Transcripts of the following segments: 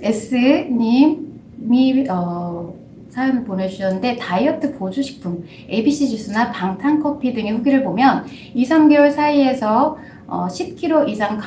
SMS님이 사연을 보내주셨는데, 다이어트 보조식품, ABC 주스나 방탄커피 등의 후기를 보면 2, 3개월 사이에서 10kg 이상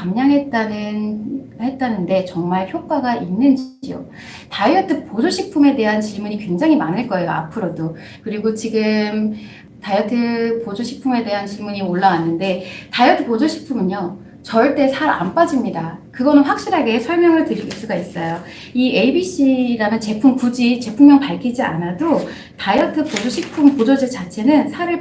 했다는데 정말 효과가 있는지요? 다이어트 보조식품에 대한 질문이 굉장히 많을 거예요, 앞으로도. 그리고 지금 다이어트 보조식품에 대한 질문이 올라왔는데, 다이어트 보조식품은요, 절대 살 안 빠집니다. 그거는 확실하게 설명을 드릴 수가 있어요. 이 ABC라는 제품, 굳이 제품명 밝히지 않아도 다이어트 보조식품 보조제 자체는 살을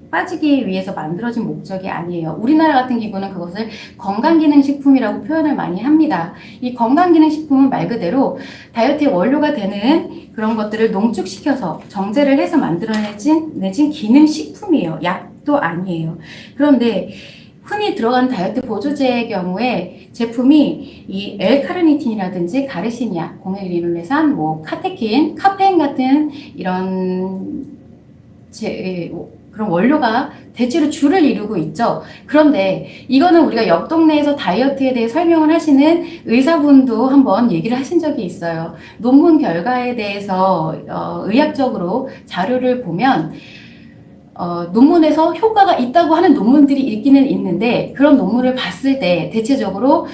빠지기 위해서 만들어진 목적이 아니에요. 우리나라 같은 경우는 그것을 건강기능식품이라고 표현을 많이 합니다. 이 건강기능식품은 말 그대로 다이어트의 원료가 되는 그런 것들을 농축시켜서 정제를 해서 내진 기능식품이에요. 약도 아니에요. 그런데 흔히 들어간 다이어트 보조제의 경우에 제품이 이 L-카르니틴이라든지 가르시니아, 공해리놀레산, 카테킨, 카페인 같은 이런 그런 원료가 대체로 주를 이루고 있죠. 그런데 이거는 우리가 옆 동네에서 다이어트에 대해 설명을 하시는 의사분도 한번 얘기를 하신 적이 있어요. 논문 결과에 대해서 의학적으로 자료를 보면 논문에서 효과가 있다고 하는 논문들이 있기는 있는데, 그런 논문을 봤을 때 대체적으로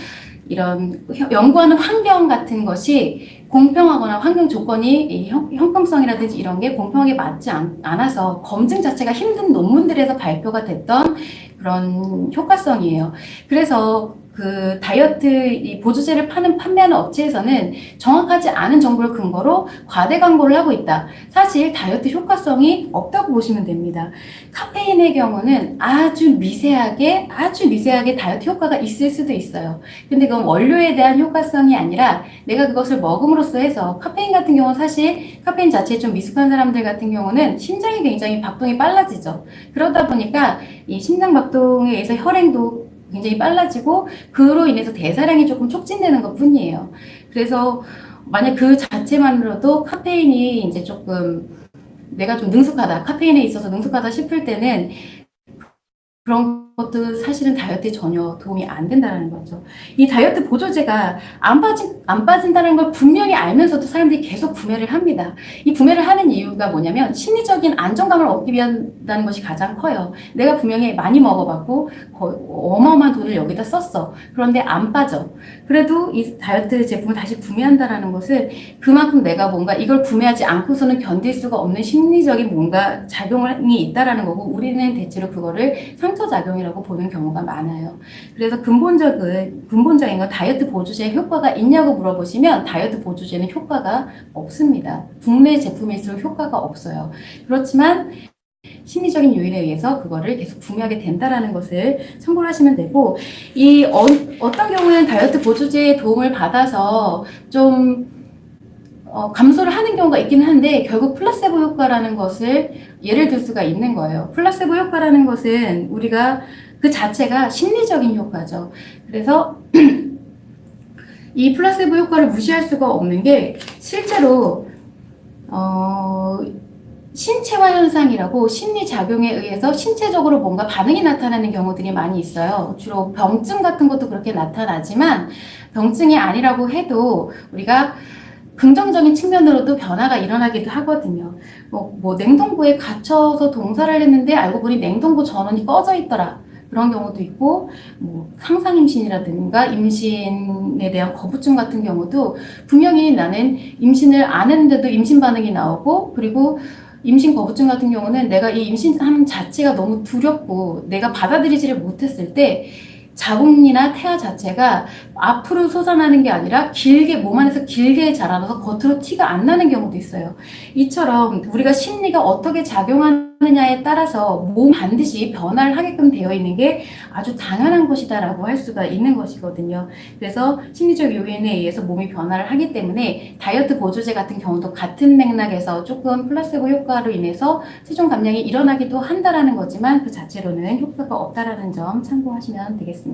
이런 연구하는 환경 같은 것이 공평하거나 환경 조건이 형평성이라든지 이런 게 공평하게 맞지 않아서 검증 자체가 힘든 논문들에서 발표가 됐던 그런 효과성이에요. 그래서 그 다이어트 이 보조제를 판매하는 업체에서는 정확하지 않은 정보를 근거로 과대 광고를 하고 있다. 사실 다이어트 효과성이 없다고 보시면 됩니다. 카페인의 경우는 아주 미세하게 다이어트 효과가 있을 수도 있어요. 근데 그건 원료에 대한 효과성이 아니라 내가 그것을 먹음으로써 해서, 카페인 같은 경우는 사실 카페인 자체에 좀 미숙한 사람들 같은 경우는 심장이 굉장히 박동이 빨라지죠. 그러다 보니까 이 심장 박동에 의해서 혈행도 굉장히 빨라지고 그로 인해서 대사량이 조금 촉진되는 것 뿐이에요. 그래서 만약 그 자체만으로도 카페인이 이제 조금 내가 좀 능숙하다, 카페인에 있어서 능숙하다 싶을 때는 그런 것도 사실은 다이어트에 전혀 도움이 안 된다는 거죠. 이 다이어트 보조제가 안 빠진다는 걸 분명히 알면서도 사람들이 계속 구매를 합니다. 이 구매를 하는 이유가 뭐냐면 심리적인 안정감을 얻기 위한다는 것이 가장 커요. 내가 분명히 많이 먹어봤고 어마어마한 돈을 여기다 썼어. 그런데 안 빠져. 그래도 이 다이어트 제품을 다시 구매한다는 것은 그만큼 내가 뭔가 이걸 구매하지 않고서는 견딜 수가 없는 심리적인 뭔가 작용이 있다라는 거고, 우리는 대체로 그거를 상처작용이라고 보는 경우가 많아요. 그래서 근본적인 건 다이어트 보조제에 효과가 있냐고 물어보시면 다이어트 보조제는 효과가 없습니다. 국내 제품일수록 효과가 없어요. 그렇지만 심리적인 요인에 의해서 그거를 계속 구매하게 된다라는 것을 참고를 하시면 되고, 어떤 경우에는 다이어트 보조제의 도움을 받아서 좀 감소를 하는 경우가 있기는 한데, 결국 플라세보 효과라는 것을 예를 들 수가 있는 거예요. 플라세보 효과라는 것은 우리가 그 자체가 심리적인 효과죠. 그래서 이 플라세보 효과를 무시할 수가 없는 게, 실제로 신체화 현상이라고 심리작용에 의해서 신체적으로 뭔가 반응이 나타나는 경우들이 많이 있어요. 주로 병증 같은 것도 그렇게 나타나지만, 병증이 아니라고 해도 우리가 긍정적인 측면으로도 변화가 일어나기도 하거든요. 냉동고에 갇혀서 동사를 했는데 알고 보니 냉동고 전원이 꺼져 있더라. 그런 경우도 있고, 상상 임신이라든가 임신에 대한 거부증 같은 경우도 분명히 나는 임신을 안 했는데도 임신 반응이 나오고, 그리고 임신 거부증 같은 경우는 내가 이 임신하는 자체가 너무 두렵고 내가 받아들이지를 못했을 때 자궁이나 태아 자체가 앞으로 솟아나는 게 아니라 몸 안에서 길게 자라나서 겉으로 티가 안 나는 경우도 있어요. 이처럼 우리가 심리가 어떻게 작용하느냐에 따라서 몸 반드시 변화를 하게끔 되어 있는 게 아주 당연한 것이다라고 할 수가 있는 것이거든요. 그래서 심리적 요인에 의해서 몸이 변화를 하기 때문에 다이어트 보조제 같은 경우도 같은 맥락에서 조금 플라세보 효과로 인해서 체중 감량이 일어나기도 한다라는 거지만 그 자체로는 효과가 없다라는 점 참고하시면 되겠습니다.